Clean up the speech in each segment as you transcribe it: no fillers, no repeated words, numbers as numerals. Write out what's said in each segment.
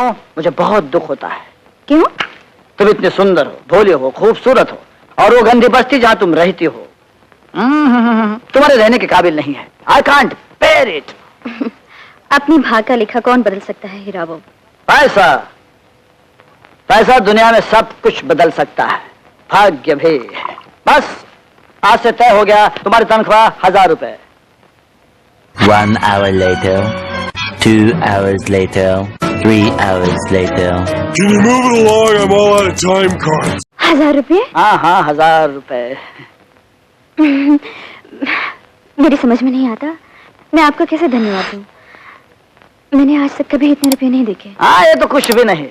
मुझे बहुत दुख होता है। क्यों? तुम इतने सुंदर हो, भोले हो, खूबसूरत हो, और वो गंदी बस्ती जहाँ तुम रहती हो तुम्हारे रहने के काबिल नहीं है। I can't bear it. अपनी भाग का लिखा कौन बदल सकता है हीराबो? पैसा, पैसा दुनिया में सब कुछ बदल सकता है, भाग्य भी। बस आज से तय हो गया, तुम्हारी तनख्वाह 1000 रुपए। 1 hour later, 2 hours later, 3 hours later. Can you move it along? I'm all out of time cards. 1000 रुपये? हाँ हाँ, 1000 रुपए। मेरी समझ में नहीं आता, मैं आपका कैसे धन्यवाद दूं? मैंने आज तक कभी इतने रुपए नहीं देखे। हाँ, ये तो कुछ भी नहीं।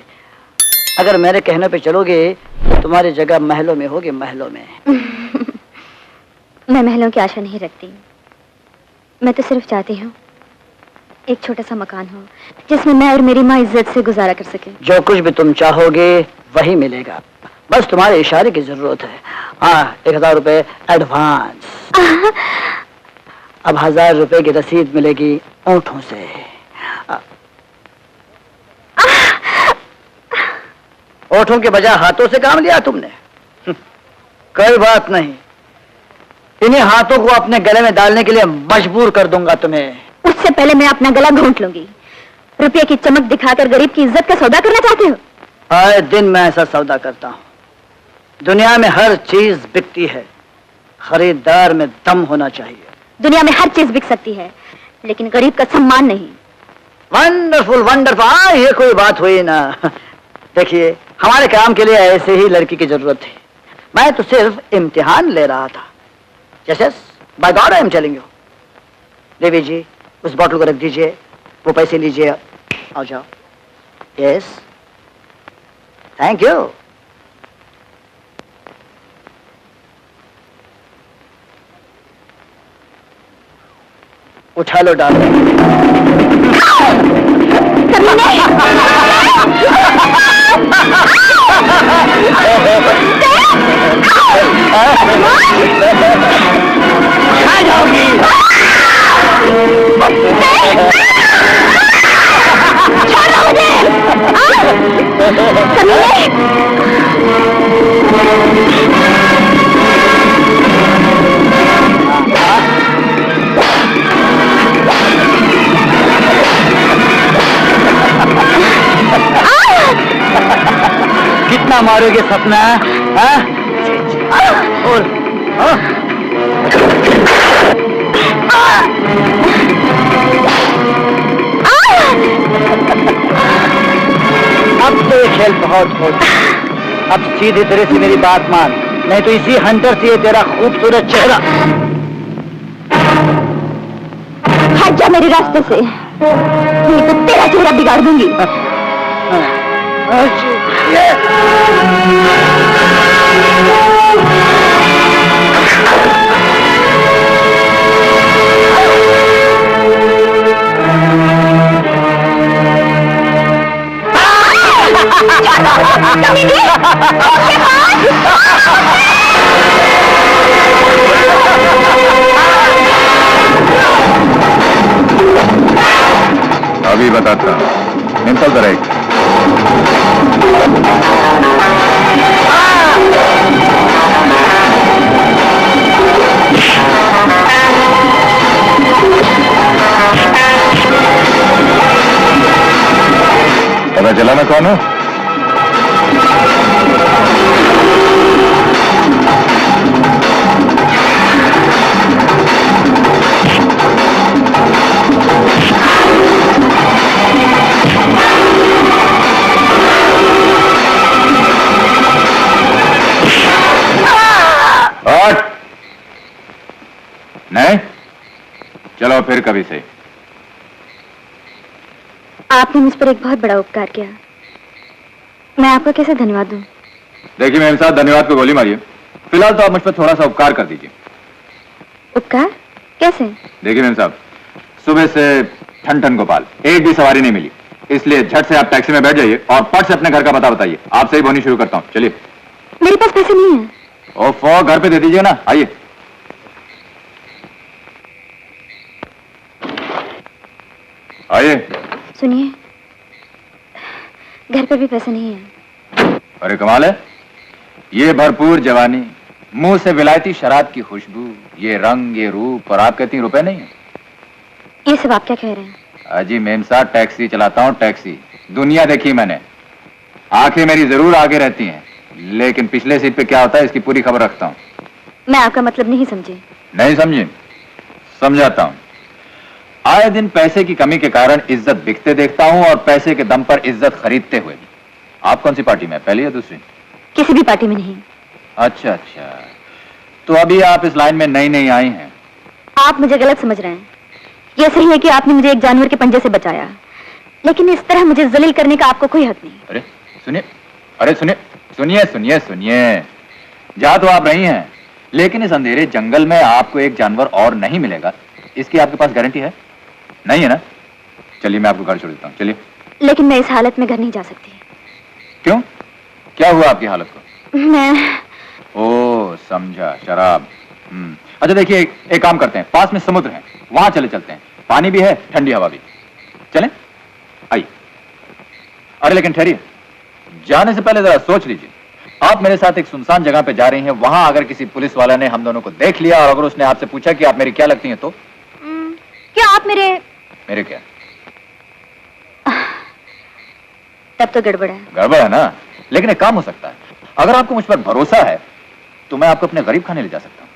अगर मेरे कहने पे चलोगे तो तुम्हारी जगह महलों में होगी, महलों में। मैं महलों की आशा नहीं रखती। मैं तो सिर्फ चाहती हूँ एक छोटा सा मकान हो जिसमें मैं और मेरी माँ इज्जत से गुजारा कर सके। जो कुछ भी तुम चाहोगे वही मिलेगा, बस तुम्हारे इशारे की जरूरत है। हाँ, 1000 रुपए एडवांस। अब 1000 रुपए की रसीद मिलेगी ओंठों से। ओंठों के बजाय हाथों से काम लिया तुमने। कोई बात नहीं, इन्हीं हाथों को अपने गले में डालने के लिए मजबूर कर दूंगा तुम्हें। उससे पहले मैं अपना गला घोंट लूंगी। रुपये की चमक दिखाकर गरीब की इज्जत का सौदा करना चाहते हो? आए दिन मैं ऐसा सौदा करता हूँ। दुनिया में हर चीज बिकती है, खरीदार में दम होना चाहिए। दुनिया में हर चीज बिक सकती है, लेकिन गरीब का सम्मान नहीं। Wonderful wonderful. हाँ, ये कोई बात हुई ना। देखिए, हमारे काम के लिए ऐसे ही लड़की की जरूरत थी। मैं तो सिर्फ इम्तिहान ले रहा था। Yes yes, by god I am telling you. Devi ji, उस बॉटल को रख दीजिए, वो पैसे लीजिए, आओ जाओ। Yes, thank you. उठा लो डार्लिंग। कहाँ जाओगी? छोड़ो मुझे! कितना मारोगे सपना? हाँ? और अब तो ये खेल बहुत हो गया। अब सीधी तरह से मेरी बात मान, नहीं तो इसी हंटर से ये तेरा खूबसूरत चेहरा। हट जा मेरे रास्ते से, नहीं तो तेरा चेहरा बिगाड़ दूंगी। अभी बताता हूँ। निकल कर एक पता चला ना कौन हो? नहीं, चलो फिर कभी से। आपने मुझ पर एक बहुत बड़ा उपकार किया, मैं आपका कैसे धन्यवाद दूं? देखिए मेम साहब, धन्यवाद को गोली मारिए। फिलहाल तो आप मुझ पर थोड़ा सा उपकार कर दीजिए। उपकार कैसे? देखिए मेम साहब, सुबह से ठन ठन गोपाल एक भी सवारी नहीं मिली, इसलिए झट से आप टैक्सी में बैठ जाइए और पट से अपने घर का पता बताइए। आपसे ही बोनी शुरू करता हूँ। चलिए। मेरे पास पैसे नहीं है। ओफो, घर पे दे दीजिए ना। आइए। आइए। सुनिए, घर पर भी पैसे नहीं है। अरे कमाल है, ये भरपूर जवानी, मुंह से विलायती शराब की खुशबू, ये रंग, ये रूप, और आप कहती हैं रुपए नहीं है। ये सब आप क्या कह रहे हैं? अजी मेम साहब, टैक्सी चलाता हूँ, टैक्सी। दुनिया देखी मैंने, आंखें मेरी जरूर आगे रहती हैं, लेकिन पिछले सीट पे क्या होता है इसकी पूरी खबर रखता हूँ। मैं आपका मतलब नहीं समझी। नहीं समझी? समझाता हूँ। आए दिन पैसे की कमी के कारण इज्जत बिकते देखता हूँ और पैसे के दम पर इज्जत खरीदते हुए भी। आप कौन सी पार्टी में, पहली या दूसरी? किसी भी पार्टी में नहीं। अच्छा अच्छा, तो अभी आप इस लाइन में नई नई आई हैं। आप मुझे गलत समझ रहे हैं। यह सही है कि आपने मुझे एक जानवर के पंजे से बचाया, लेकिन इस तरह मुझे जलील करने का आपको कोई हक नहीं। अरे सुनिए, अरे सुनिए सुनिए सुनिए सुनिए, जा तो आप रही हैं, लेकिन इस अंधेरे जंगल में आपको एक जानवर और नहीं मिलेगा, इसकी आपके पास गारंटी है? नहीं है ना? चलिए मैं आपको घर छोड़ देता हूँ, चलिए। लेकिन मैं इस हालत में घर नहीं जा सकती। क्यों, क्या हुआ आपकी हालत को? मैं ओ समझा, शराब। अच्छा देखिए, एक काम करते हैं, पास में समुद्र है, वहां चले चलते हैं, पानी भी है, ठंडी हवा भी। चलें? आइए। अरे लेकिन ठहरिए, जाने से पहले जरा सोच लीजिए, आप मेरे साथ एक सुनसान जगह पे जा रही हैं, वहां अगर किसी पुलिस वाला ने हम दोनों को देख लिया और अगर उसने आपसे पूछा कि आप मेरी क्या लगती हैं, तो क्या आप मेरे क्या? तब तो गड़बड़ है। गड़बड़ है ना, लेकिन एक काम हो सकता है, अगर आपको मुझ पर भरोसा है तो मैं आपको अपने गरीब खाने ले जा सकता हूँ।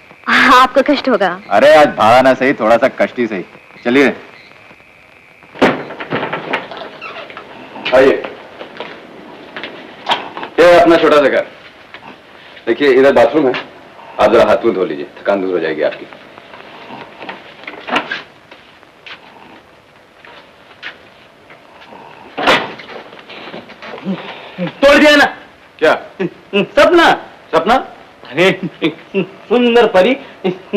आपको कष्ट होगा। अरे आज भाड़ा ना सही, थोड़ा सा कष्ट ही सही। चलिए आइए, ये अपना छोटा सा घर। देखिए इधर बाथरूम है, आप जरा हाथ मुंह धो लीजिए, थकान दूर हो जाएगी आपकी। तोड़ दिया ना? क्या सपना? सपना? अरे सुंदर परी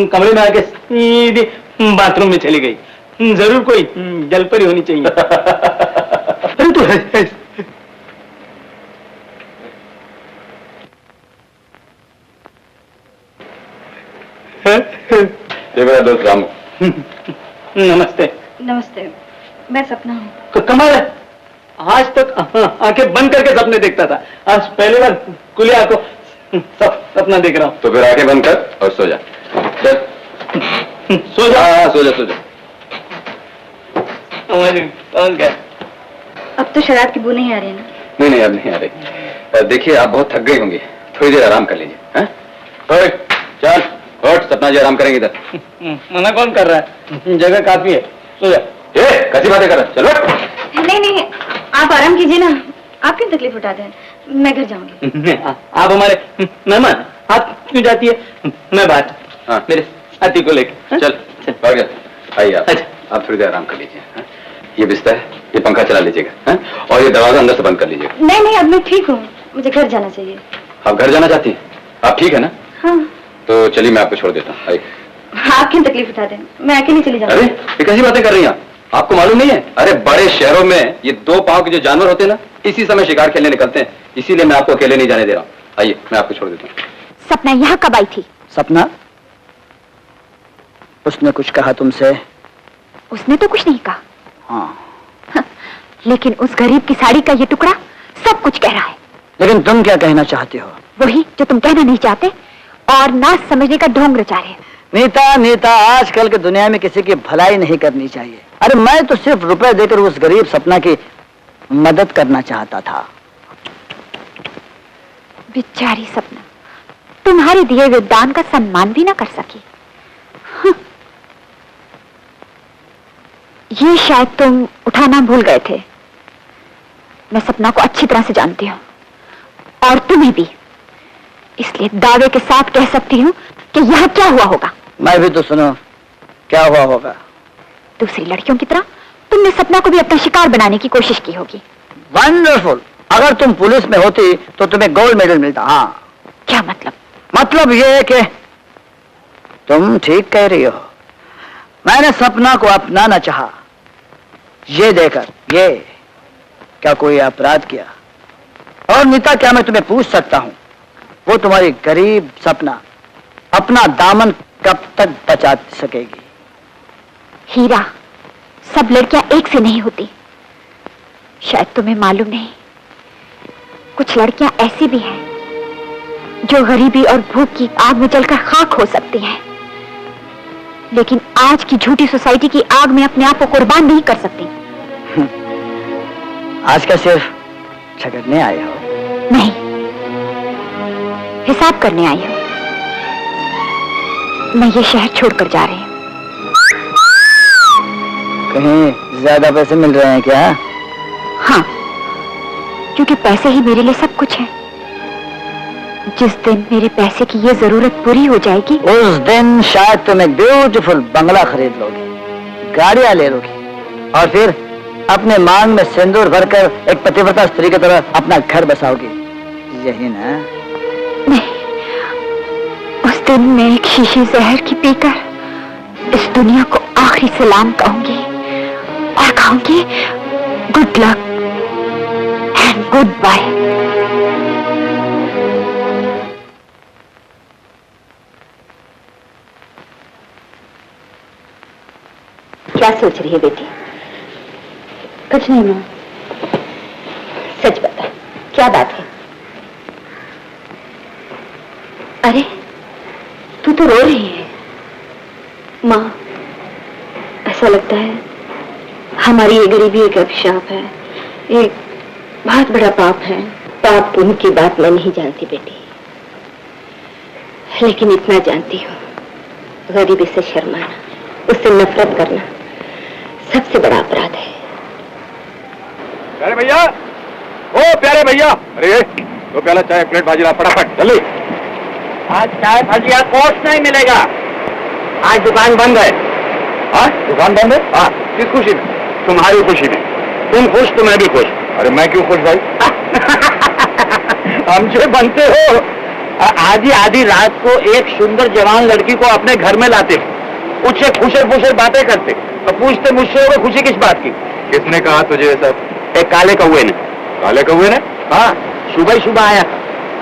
कमरे में आके सीधी बाथरूम में चली गई। जरूर कोई जलपरी होनी चाहिए। अरे तू ये मेरा दोस्त रामू। नमस्ते। नमस्ते, मैं सपना हूँ। कमाल है, आज तक आंखें बंद करके सपने देखता था, आज पहली बार खुली आंखों सपना देख रहा हूँ। तो फिर आंखें बंद कर और सो जा। चल सो जा। हाँ सो जा, सो जा। अब तो शराब की बू नहीं आ रही ना? नहीं नहीं अब नहीं आ रही। देखिए आप बहुत थक गई होंगी, थोड़ी देर आराम कर लीजिए। हैं? चल उठ, सपना जी आराम करेंगे इधर। मना कौन कर रहा है, जगह काफी है, सो जा। कैसी बातें कर रहा है, चलो। नहीं नहीं, आप आराम कीजिए ना, आप क्यों तकलीफ उठाते हैं? मैं घर जाऊंगी। आप हमारे मेहमान, आप क्यों जाती है? मैं बात मेरे साथी को लेकर। चल बढ़ गया, आइए आप थोड़ी देर आराम कर लीजिए। हाँ? ये बिस्तर है, ये पंखा चला लीजिएगा। हाँ? और ये दरवाजा अंदर से बंद कर लीजिएगा। नहीं नहीं, अब मैं ठीक हूँ, मुझे घर जाना चाहिए। आप घर जाना चाहती हैं? आप ठीक है ना? हाँ। तो चलिए मैं आपको छोड़ देता हूँ, आइए। आप क्यों तकलीफ उठाते हैं? मैं अकेली चली जाऊंगी। अरे ये कैसी बातें कर रही हैं आपको मालूम नहीं है? अरे बड़े शहरों में ये दो पांव के जो जानवर होते हैं ना, इसी समय शिकार खेलने निकलते हैं, इसीलिए मैं आपको अकेले नहीं जाने दे रहा हूँ। आइए मैं आपको छोड़ देता हूँ। सपना यहाँ कब आई थी? सपना? उसने कुछ कहा तुमसे? उसने तो कुछ नहीं कहा। हाँ। लेकिन उस गरीब की साड़ी का ये टुकड़ा सब कुछ कह रहा है। लेकिन तुम क्या कहना चाहते हो? वही जो तुम कहना नहीं चाहते और ना समझने का ढोंग रचा रहे। नीता नीता, आजकल की दुनिया में किसी की भलाई नहीं करनी चाहिए। अरे मैं तो सिर्फ रुपए देकर उस गरीब सपना की मदद करना चाहता था। बेचारी सपना तुम्हारे दिए हुए दान का सम्मान भी ना कर सकी। ये शायद तुम उठाना भूल गए थे। मैं सपना को अच्छी तरह से जानती हूँ और तुम्हें भी, इसलिए दावे के साथ कह सकती हूँ कि यह क्या हुआ होगा। मैं भी तो सुनो, क्या हुआ होगा? दूसरी लड़कियों की तरह तुमने सपना को भी अपना शिकार बनाने की कोशिश की होगी। वंडरफुल। अगर तुम पुलिस में होती तो तुम्हें गोल्ड मेडल मिलता। हाँ। क्या मतलब? मतलब ये है कि तुम ठीक कह रही हो। मैंने सपना को अपनाना चाहा, ये देकर ये क्या कोई अपराध किया? और नीता, क्या मैं तुम्हें पूछ सकता हूं, वो तुम्हारी गरीब सपना अपना दामन कब तक बचा सकेगी? हीरा, सब लड़कियां एक से नहीं होती। शायद तुम्हें मालूम नहीं, कुछ लड़कियां ऐसी भी हैं जो गरीबी और भूख की आग में जलकर खाक हो सकती हैं, लेकिन आज की झूठी सोसाइटी की आग में अपने आप को कुर्बान नहीं कर सकती। आज का सिर्फ झगड़ने आए हो? नहीं, हिसाब करने आई हूं। मैं ये शहर छोड़कर जा रही हूं। कहीं ज्यादा पैसे मिल रहे हैं क्या? हाँ, क्योंकि पैसे ही मेरे लिए सब कुछ है। जिस दिन मेरे पैसे की ये जरूरत पूरी हो जाएगी, उस दिन शायद तुम एक ब्यूटीफुल बंगला खरीद लोगे, गाड़ियां ले लोगे और फिर अपने मांग में सिंदूर भरकर एक पतिव्रता स्त्री की तरह अपना घर बसाओगी, यही ना? नहीं, उस दिन मैं एक शीशी जहर की पीकर इस दुनिया को आखिरी सलाम कहूंगी और कहूंगी good luck and goodbye. क्या सोच रही है बेटी? कुछ नहीं माँ। सच बता, क्या बात है? अरे तू तो रो रही है। माँ, ऐसा लगता है हमारी ये गरीबी एक अभिशाप है, एक बहुत बड़ा पाप है। पाप पुण्य की बात मैं नहीं जानती बेटी, लेकिन इतना जानती हूँ, गरीबी से शर्माना, उससे नफरत करना सबसे बड़ा अपराध है। प्यारे भैया, ओ प्यारे भैया, अरे दो प्याला चाय प्लेट भाजी ला फटाफट जल्दी। आज चाय भजिया कोर्स नहीं मिलेगा, आज दुकान बंद है। हाँ दुकान बंद है? हाँ किस खुशी में? तुम्हारी खुशी में। तुम खुश तो मैं भी खुश। अरे मैं क्यों खुश भाई? हमसे बनते हो। आधी आधी रात को एक सुंदर जवान लड़की को अपने घर में लाते, उससे खुशर खुशर बातें करते, तो पूछते मुझसे हो खुशी किस बात की? किसने कहा तुझे ये सब? एक काले कौवे ने। काले कौवे ने? हाँ, सुबह ही सुबह आया,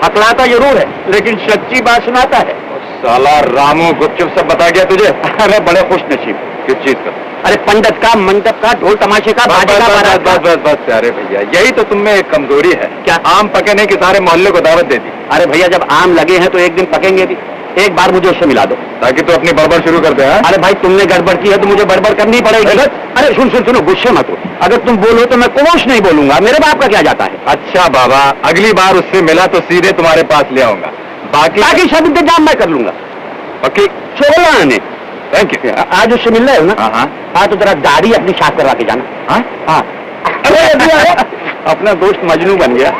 हकलाता जरूर है लेकिन सच्ची बात सुनाता है। साला रामू गुपचुप सब बता गया तुझे? अरे बड़े खुश नसीब। किस चीज का? अरे पंडित का, मंडप का, ढोल तमाशे का, बस बाजे का, बारात का। बस प्यारे भैया, यही तो तुम में एक कमजोरी है। क्या? आम पकने की सारे मोहल्ले को दावत दे दी। अरे भैया, जब आम लगे हैं तो एक दिन पकेंगे भी। एक बार मुझे उससे मिला दो, ताकि तू अपनी बड़बड़ शुरू कर दे। अरे भाई, तुमने गड़बड़ की है तो मुझे बड़बड़ करनी पड़ेगी। अरे सुनो, गुस्से मत हो। अगर तुम बोलो तो मैं कुछ नहीं बोलूंगा, मेरे बाप का क्या जाता है। अच्छा बाबा, अगली बार उससे मिला तो सीधे तुम्हारे पास ले आऊंगा, बाकी सब इंतजाम मैं कर लूंगा। ओके? 16 आने। Thank you. आज उससे मिल रहे हो ना? हाँ। हाँ, तो जरा दाढ़ी अपनी साफ करवा के जाना। हाँ? हाँ। अपना दोस्त मजनू बन गया।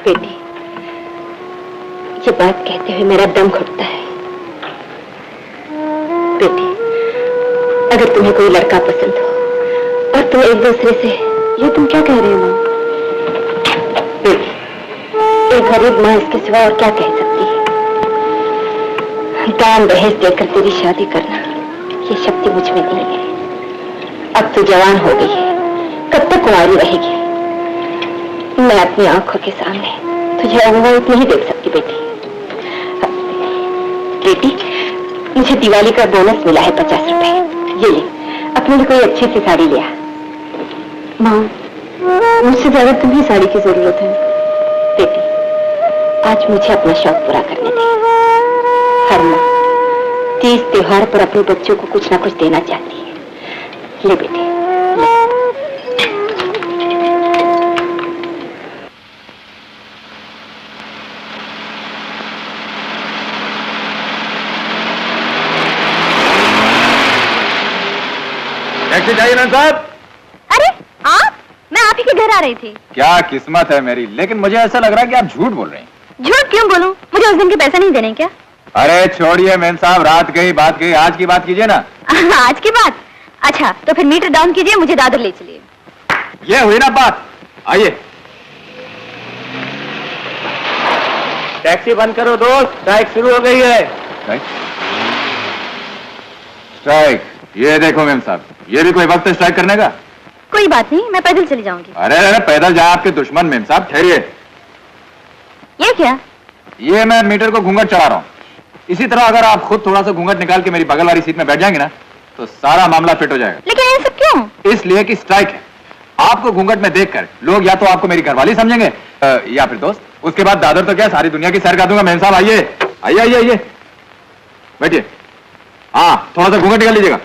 बेटी, ये बात कहते हुए मेरा दम घुटता है। बेटी, अगर तुम्हें कोई लड़का पसंद हो और तुम एक दूसरे से, ये तुम क्या कह रहे हो माँ? बेटी, एक गरीब माँ इसके सिवा और क्या कह सकती है? दान दहेज देकर तेरी शादी करना, ये शक्ति मुझ में नहीं है। अब तू जवान हो गई है, कब तक कुंवारी रहेगी? मैं अपनी आंखों के सामने तुझे अवैध नहीं देख सकती बेटी। बेटी, मुझे दिवाली का बोनस मिला है 50 रुपए, ये ले, अपने लिए कोई अच्छी सी साड़ी लिया। माँ, मुझसे ज्यादा तुम्हें साड़ी की जरूरत है। बेटी, आज मुझे अपना शौक पूरा करने दे। हर माँ तीज त्योहार पर अपने बच्चों को कुछ ना कुछ देना चाहती है। ले बेटी, ले। टैक्सी चाहिए ना साहब? अरे आप? मैं आप ही के घर आ रही थी। क्या किस्मत है मेरी, लेकिन मुझे ऐसा लग रहा है कि आप झूठ बोल रहे हैं। झूठ क्यों बोलूं? मुझे उस दिन के पैसे नहीं देने क्या? अरे छोड़िए मेम साहब, रात गई बात गई, आज की बात कीजिए ना। आज की बात? अच्छा, तो फिर मीटर डाउन कीजिए, मुझे दादर ले चलिए। ये हुई ना बात, आइए। टैक्सी बंद करो दोस्त, स्ट्राइक शुरू हो गई है। स्ट्राइक? ये देखो मेम साहब, ये भी कोई वक्त है स्ट्राइक करने का? कोई बात नहीं, मैं पैदल चली जाऊंगी। अरे पैदल जाए आपके दुश्मन मेम साहब, ठहरिए। ये क्या? ये मैं मीटर को घूंघट चढ़ा रहा हूँ। इसी तरह अगर आप खुद थोड़ा सा घूंघट निकाल के मेरी बगल वाली सीट में बैठ जाएंगे ना, तो सारा मामला फिट हो जाएगा। लेकिन ये सब क्यों? इसलिए कि स्ट्राइक है। आपको घूंघट में देखकर लोग या तो आपको मेरी घरवाली समझेंगे या फिर दोस्त। उसके बाद दादर तो क्या सारी दुनिया की सैर कर दूंगा। मेम साहब आइए आइए आइए आइए बैठिए। हाँ थोड़ा सा घूंघट निकाल लीजिएगा।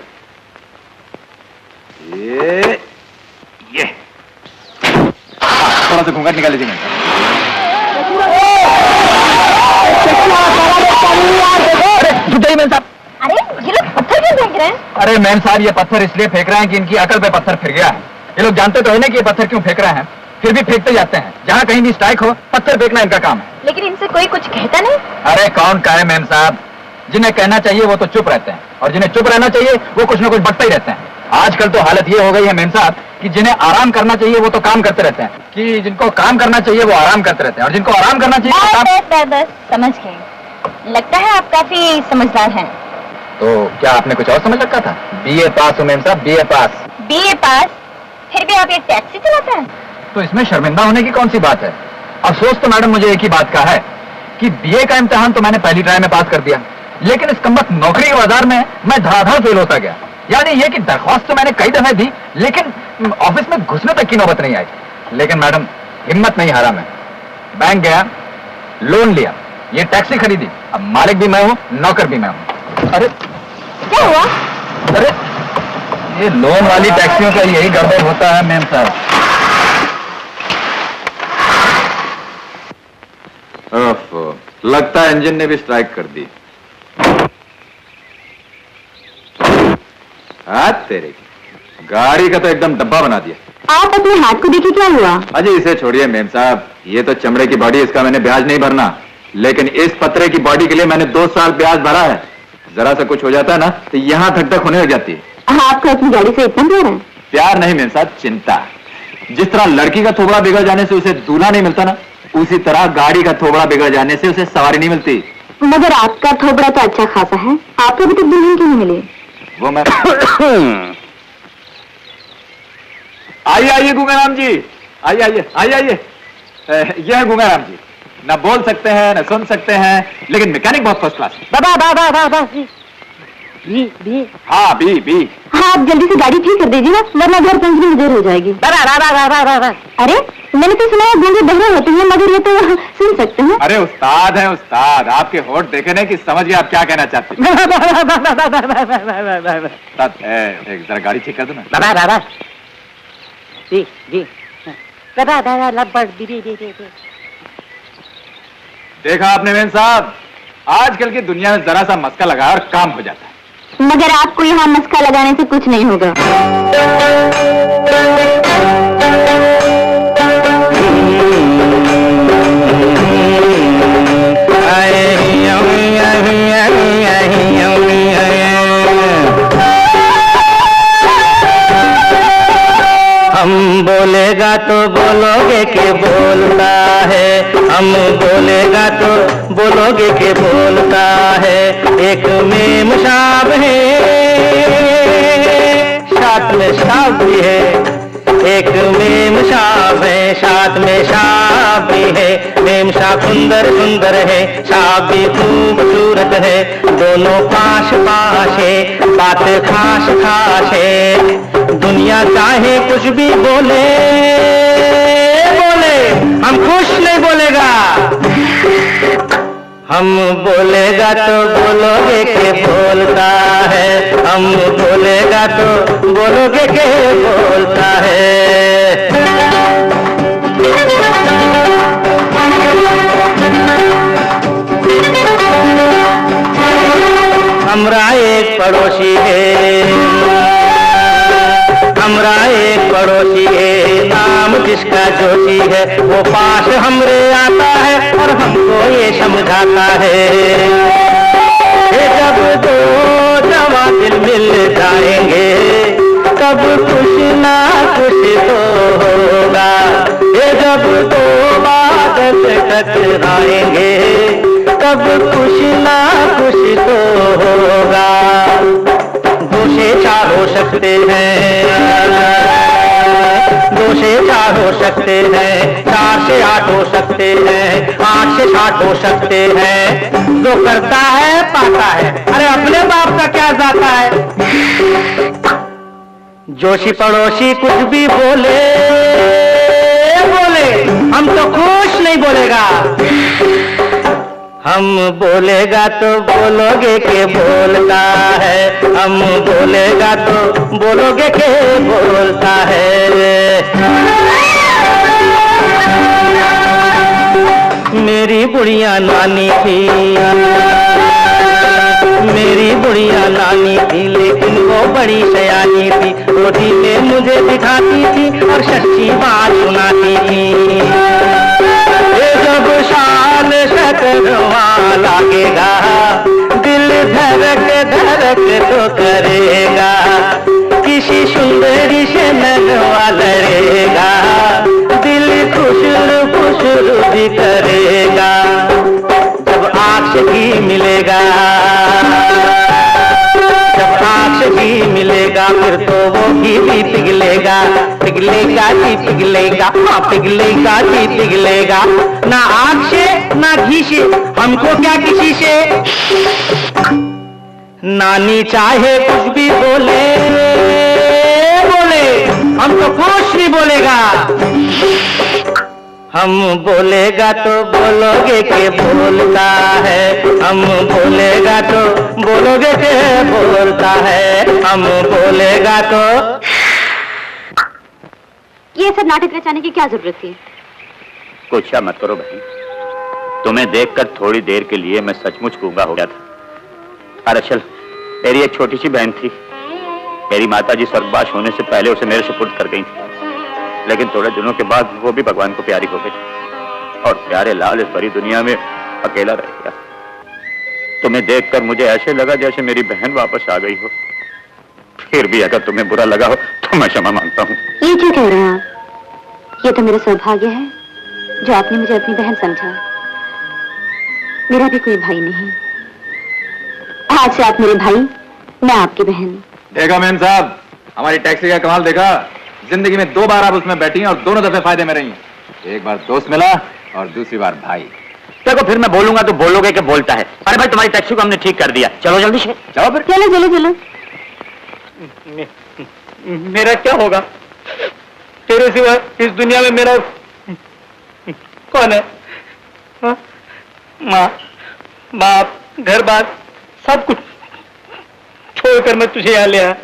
ये थोड़ा सा घूंघट निकाल लीजिएगा। अरे मैम साहब, अरे ये लोग पत्थर क्यों फेंक रहे हैं? अरे मैम साहब ये पत्थर इसलिए फेंक रहे हैं कि इनकी अकल पे पत्थर फिर गया है। ये लोग जानते तो है ना कि ये पत्थर क्यों फेंक रहे हैं, फिर भी फेंकते जाते हैं। जहाँ कहीं भी स्ट्राइक हो पत्थर फेंकना इनका काम है। लेकिन इनसे कोई कुछ कहता नहीं। अरे कौन कहे मैम साहब, जिन्हें कहना चाहिए वो तो चुप रहते हैं और जिन्हें चुप रहना चाहिए वो कुछ न कुछ बकते ही रहते हैं। आजकल तो हालत ये हो गई है मैम साहब कि जिन्हें आराम करना चाहिए वो तो काम करते रहते हैं, कि जिनको काम करना चाहिए वो आराम करते रहते हैं, और जिनको आराम करना चाहिए वो काम... बस समझ गए। लगता है आप काफी समझदार हैं। तो क्या आपने कुछ और समझ रखा था? बीए पास हूँ मैम साहब, बीए पास। बीए पास? फिर भी आप ये टैक्सी चलाते हैं? तो इसमें शर्मिंदा होने की कौन सी बात है? अफसोस तो मैडम मुझे एक ही बात का है कि बीए का इम्तिहान तो मैंने पहली ट्राई में पास कर दिया, लेकिन इस कमबख्त नौकरी के बाजार में मैं धड़ाधड़ फेल होता गया। यानी ये कि दरख्वास्त तो मैंने कई दफे दी, लेकिन ऑफिस में घुसने तक की नौबत नहीं आई। लेकिन मैडम हिम्मत नहीं हारा मैं, बैंक गया, लोन लिया, ये टैक्सी खरीदी, अब मालिक भी मैं हूँ, नौकर भी मैं हूँ। अरे क्या हुआ? अरे ये लोन वाली टैक्सियों का यही गड़बड़ होता है मैम साहब। लगता है इंजन ने भी स्ट्राइक कर दी। हाथ तेरे की गाड़ी का तो एकदम डब्बा बना दिया। आप अपने हाथ को देखिए, क्या हुआ? अजय इसे छोड़िए मैम साहब, ये तो चमड़े की बॉडी, इसका मैंने ब्याज नहीं भरना, लेकिन इस पत्रे की बॉडी के लिए मैंने 2 साल ब्याज भरा है। जरा सा कुछ हो जाता है ना तो यहाँ धक धक होने लग जाती है। आपको अपनी गाड़ी से इतना प्यार है? प्यार नहीं मैम साहब, चिंता। जिस तरह लड़की का थोबड़ा बिगड़ जाने से उसे दूल्हा नहीं मिलता ना, उसी तरह गाड़ी का थोबड़ा बिगड़ जाने से उसे सवारी नहीं मिलती। मगर आपका थोबड़ा तो अच्छा खासा है, आपको अभी तक दुल्हन क्यों नहीं मिली? वो मैं आइए आइए गंगाराम जी, आइए आइए आइए आइए। ये है गंगाराम जी, ना बोल सकते हैं ना सुन सकते हैं, लेकिन मैकेनिक बहुत फर्स्ट क्लास है। बाबा हाँ बी हाँ, आप जल्दी से गाड़ी ठीक कर दीजिए ना, वरना घर पहुंचने में देर हो जाएगी। अरे मैंने तो सुना है गूंगे बहरे होते हैं, मगर ये तो सुन सकते हैं। अरे उस्ताद है उस्ताद, आपके होठ देखे नहीं कि समझ गए आप क्या कहना चाहते हैं। एक जरा गाड़ी ठीक कर दो ना। देखा आपने मैम साहब, आजकल की दुनिया में जरा सा मस्का लगा और काम हो जाता है। मगर आपको यहाँ मस्का लगाने से कुछ नहीं होगा। हम बोलेगा तो बोलोगे के बोलता है, हम बोलेगा तो बोलोगे के बोलता है। एक मेम साहब है, साथ में साहब भी है। एक मेम साहब है, साथ में साहब भी है। मेम साहब सुंदर सुंदर है, साहब भी खूबसूरत है। दोनों पास पास है, बात खास खास है। दुनिया चाहे कुछ भी बोले बोले, हम खुश नहीं बोलेगा। हम बोलेगा तो बोलोगे के बोलता है, हम बोलेगा तो बोलोगे के बोलता है। हमरा एक पड़ोसी है, हमरा एक पड़ोसी है, नाम जिसका जोशी है। वो पास हमरे आता है और हमको ये समझाता है कि जब दो जवां दिल मिल जाएंगे तब कुछ ना कुछ तो होगा। ये जब दो बादल टकराएंगे तब कुछ ना कुछ तो होगा। 2 से 4 हो सकते हैं, 2 से 4 हो सकते हैं, 4 से 8 हो सकते हैं, 8 से 60 हो सकते हैं। जो करता है पाता है, अरे अपने बाप का क्या जाता है। जोशी पड़ोसी कुछ भी बोले बोले, हम तो खुश नहीं बोलेगा। हम बोलेगा तो बोलोगे के बोलता है, हम बोलेगा तो बोलोगे के बोलता है। मेरी बुढ़िया नानी थी, मेरी बुढ़िया नानी थी, लेकिन वो बड़ी सयानी थी। रोटी में मुझे दिखाती थी और सच्ची बात सुनाती थी। ये जब शान शतरवा लागेगा, दिल धड़क धड़क तो करेगा। किसी सुंदरी से नगवा लड़ेगा, दिल खुशरू खुशरू भी करेगा। जब आँख से घी मिलेगा, जब आँख से घी मिलेगा, फिर तो वो घी भी पिघलेगा। पिघलेगा जी पिघलेगा, हाँ पिघलेगा जी पिघलेगा। ना आँख से ना घी से, हमको क्या किसी से। नानी चाहे कुछ भी बोले बोले, हम तो कुछ नहीं बोलेगा। हम बोलेगा तो बोलोगे के बोलता है, हम बोलेगा तो बोलोगे के बोलता है, हम बोलेगा तो। ये सब नाटक रचाने की क्या जरूरत थी? गुस्सा मत करो भाई, तुम्हें देखकर थोड़ी देर के लिए मैं सचमुच गूंगा हो गया था। दरअसल मेरी एक छोटी सी बहन थी, मेरी माताजी स्वर्गवास होने से पहले उसे मेरे सुपुर्द कर गई थी। लेकिन थोड़े दिनों के बाद वो भी भगवान को प्यारी हो गई और प्यारे लाल इस बड़ी दुनिया में अकेला रह गया। तुम्हें देखकर मुझे ऐसे लगा जैसे मेरी बहन वापस आ गई हो। फिर भी अगर तुम्हें बुरा लगा हो तो मैं क्षमा मांगता हूँ। ये क्या कह रहे हैं आप? ये तो मेरा सौभाग्य है जो आपने मुझे अपनी बहन समझा। मेरा भी कोई भाई नहीं, आज से आप मेरे भाई, मैं आपकी बहन। देखा मेम साहब, हमारी टैक्सी का कमाल देखा। जिंदगी में 2 बार आप उसमें बैठी हैं और दोनों दफे फायदे में रही हैं। एक बार दोस्त मिला और दूसरी बार भाई। देखो फिर मैं बोलूंगा तो बोलोगे कि बोलता है। अरे भाई तुम्हारी टैक्सी को हमने ठीक कर दिया, चलो जल्दी से। चलो फिर। चलो चलो चलो। मेरा क्या होगा? तेरे सिवा इस दुनिया में मेरा कौन है? हाँ? माँ बाप घर बार सब कुछ छोड़कर मैं तुझे यहाँ ले आया।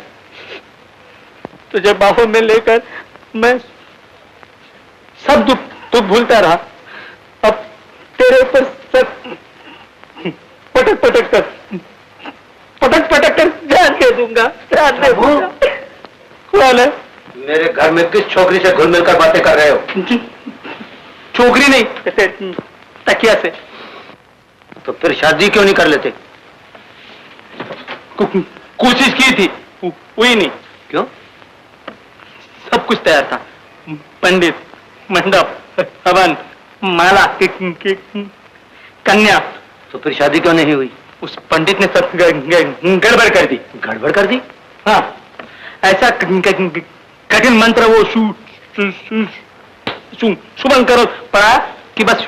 तुझे बाहों में लेकर मैं सब दुख दुख भूलता रहा। अब तेरे ऊपर सर पटक पटक कर जान दे दूंगा, जान दे दूंगा। कौन है? मेरे घर में किस छोकरी से घुल मिलकर बातें कर रहे हो? छोकरी नहीं, तकिया से। तो फिर शादी क्यों नहीं कर लेते? कोशिश की थी, हुई नहीं। क्यों? सब कुछ तैयार था, पंडित, मंडप, हवन, माला, कन्या। तो फिर शादी क्यों नहीं हुई? उस पंडित ने सब गड़बड़ कर दी। गड़बड़ कर दी? हाँ, ऐसा कठिन मंत्र वो सुमन करो पड़ा कि बस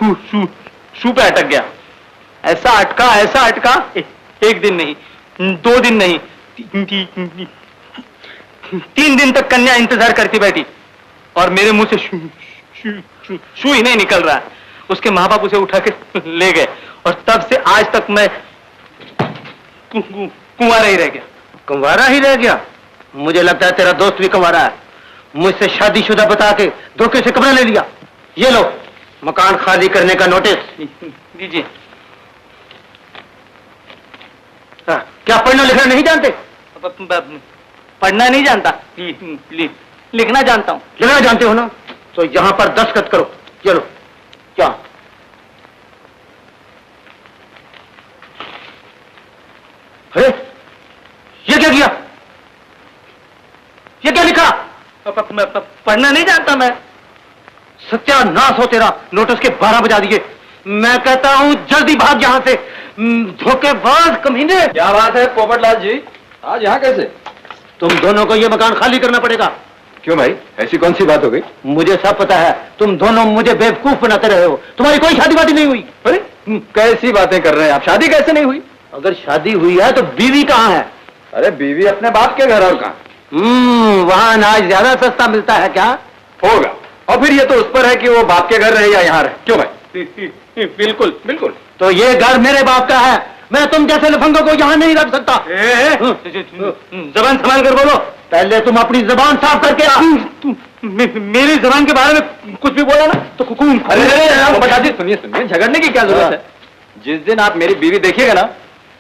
शू पे अटक गया। ऐसा अटका, एक दिन नहीं, 2 दिन नहीं, 3 दिन तक कन्या इंतजार करती बैठी और मेरे मुंह से शू ही नहीं निकल रहा है। उसके माँ बाप उसे उठा के ले गए और तब से आज तक मैं कुंवारा ही रह गया। कुंवारा ही रह गया? मुझे लगता है तेरा दोस्त भी कुंवारा है। मुझसे शादीशुदा बता के धोखे से कमरा ले लिया। ये लो मकान खाली करने का नोटिस। दीजिए। क्या पढ़ना लिखना नहीं जानते? पढ़ना नहीं जानता, लिखना जानता हूँ। लिखना जानते हो ना? तो यहाँ पर दस्तखत करो। चलो क्या? अरे ये क्या किया? ये क्या लिखा? पढ़ना नहीं जानता मैं। सत्यानाश हो तेरा। नोटिस के 12 बजा दिए। मैं कहता हूँ जल्दी भाग यहाँ से, धोखेबाज कमीने। क्या बात है पोपटलाल जी, आज यहाँ कैसे? तुम दोनों को ये मकान खाली करना पड़ेगा। क्यों भाई, ऐसी कौन सी बात हो गई? मुझे सब पता है। तुम दोनों मुझे बेवकूफ बनाते रहे हो। तुम्हारी कोई शादी वादी नहीं हुई। अरे कैसी बातें कर रहे हैं आप? शादी कैसे नहीं हुई? अगर शादी हुई है तो बीवी कहाँ है? अरे बीवी अपने बाप के घर और कहाँ? वहाँ अनाज ज्यादा सस्ता मिलता है क्या? होगा। और फिर ये तो उस पर है कि वो बाप के घर रहे या यहाँ रहे। क्यों भाई? बिल्कुल। बिल्कुल। तो ये घर मेरे बाप का है, मैं तुम जैसे लफंगों को यहाँ नहीं रख सकता। जबान संभाल कर बोलो। पहले तुम अपनी जबान साफ करके आ। मेरी जबान के बारे में कुछ भी बोला ना तो अरे सुनिए सुनिए, झगड़ने की क्या जरूरत है? जिस दिन आप मेरी बीवी देखिएगा ना,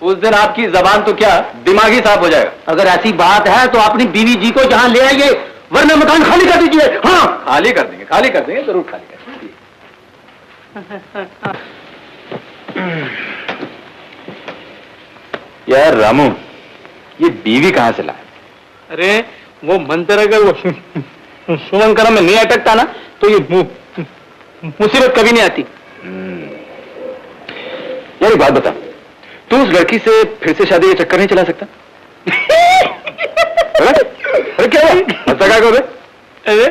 उस दिन आपकी जबान तो क्या दिमाग ही साफ हो जाएगा। अगर ऐसी बात है तो अपनी बीवी जी को यहाँ ले आइए, वरना मकान खाली कर दीजिए। हाँ, खाली कर देंगे, जरूर खाली कर देंगे। यार रामू, ये बीवी कहाँ से लाए? अरे वो मंत्र अगर वो सुमन में नहीं अटकता ना तो ये मुसीबत कभी नहीं आती। यार एक बात बता, तू उस लड़की से फिर से शादी के चक्कर नहीं चला सकता? अरे क्या हुआ? हंसा क्या कर? अरे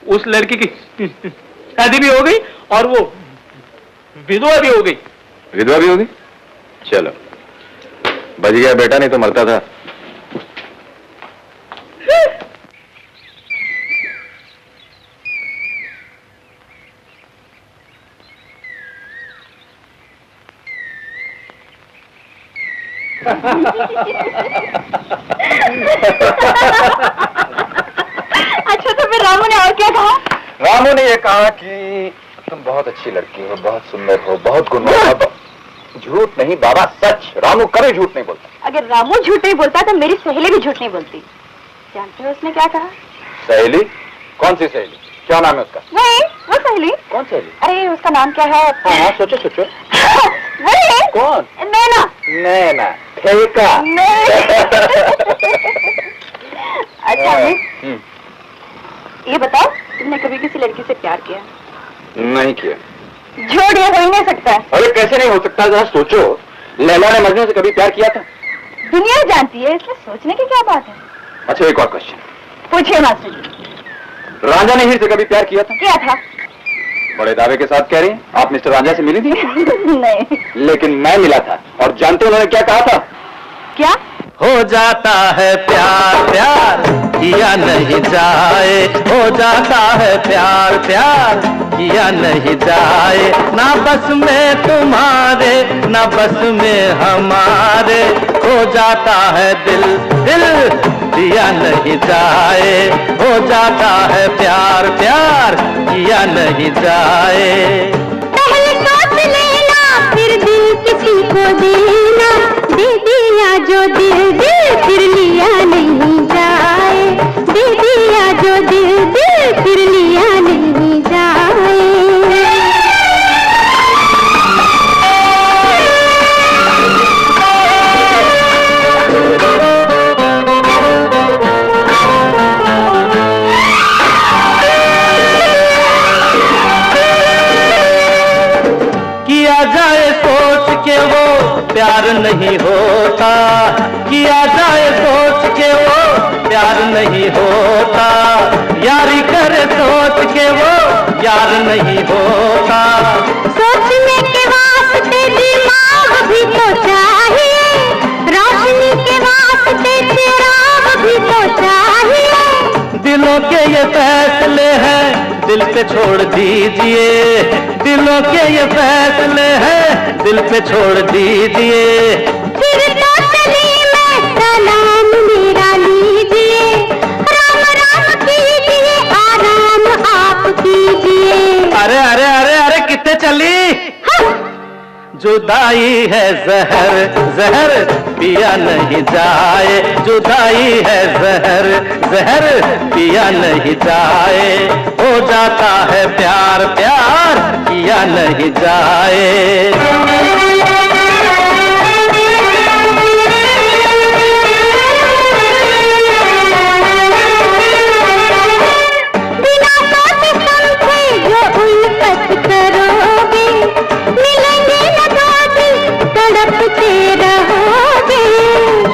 उस लड़की की शादी भी हो गई और वो विधवा भी हो गई। विधवा भी होगी? चलो बच गया बेटा, नहीं तो मरता था। अच्छा तो फिर रामू ने और क्या कहा? रामू ने ये कहा कि तुम बहुत अच्छी लड़की हो, बहुत सुंदर हो, बहुत गुणवान हो। झूठ नहीं बाबा, सच। रामू कभी झूठ नहीं बोलता। अगर रामू झूठ नहीं बोलता तो मेरी सहेली भी झूठ नहीं बोलती। जानते हो उसने क्या कहा? सहेली? कौन सी सहेली? क्या नाम है उसका? वही वो सहेली। कौन सहेली? अरे उसका नाम क्या है? हाँ सोचो सोचो। वही कौन? नैना। नैना? ठेका? अच्छा ये बताओ, तुमने कभी किसी लड़की से प्यार किया? नहीं किया। झूठ ये हो ही नहीं सकता। अरे कैसे नहीं हो सकता, जरा सोचो। लैला ने मजनू से कभी प्यार किया था? दुनिया जानती है, इसमें सोचने की क्या बात है? अच्छा एक और क्वेश्चन पूछिए मास्टर जी। रांझा ने हीर से कभी प्यार किया था? क्या था? बड़े दावे के साथ कह रही हैं, आप मिस्टर रांझा से मिली थी? नहीं। लेकिन मैं मिला था, और जानते उन्होंने क्या कहा था? क्या? हो जाता है प्यार प्यार किया नहीं जाए, हो जाता है प्यार प्यार किया नहीं जाए, ना बस में तुम्हारे ना बस में हमारे, हो जाता है दिल दिल दिया नहीं जाए, हो जाता है प्यार प्यार किया नहीं जाए। पहले सोच लेना फिर दिल किसी को देना, दे दिया जो दिल दिल फिर लिया नहीं जाए, दे दिया जो दिल दिल फिर लिया नहीं जाए। किया जाए सोच के वो प्यार नहीं होता, किया जाए सोच के वो प्यार नहीं होता, यारी करे सोच के वो यार नहीं होता। सोचने के वास्ते दिमाग भी तो चाहिए, रोशनी के वास्ते चिराग भी तो चाहिए। दिलों के ये फैसले हैं दिल पे छोड़ दीजिए, दिलों के ये फैसले हैं दिल पे छोड़ दीजिए। फिर तो चली मैं सलाम मेरा लीजिए, राम राम कीजिए आराम आप कीजिए। अरे अरे अरे अरे कितने चली? जुदाई है जहर जहर पिया नहीं जाए, जुदाई है जहर जहर पिया नहीं जाए, हो जाता है प्यार प्यार किया नहीं जाए।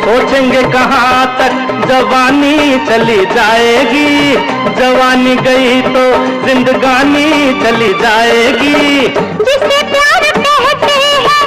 सोचेंगे कहाँ तक जवानी चली जाएगी, जवानी गई तो जिंदगानी चली जाएगी। जिसे प्यार कहते हैं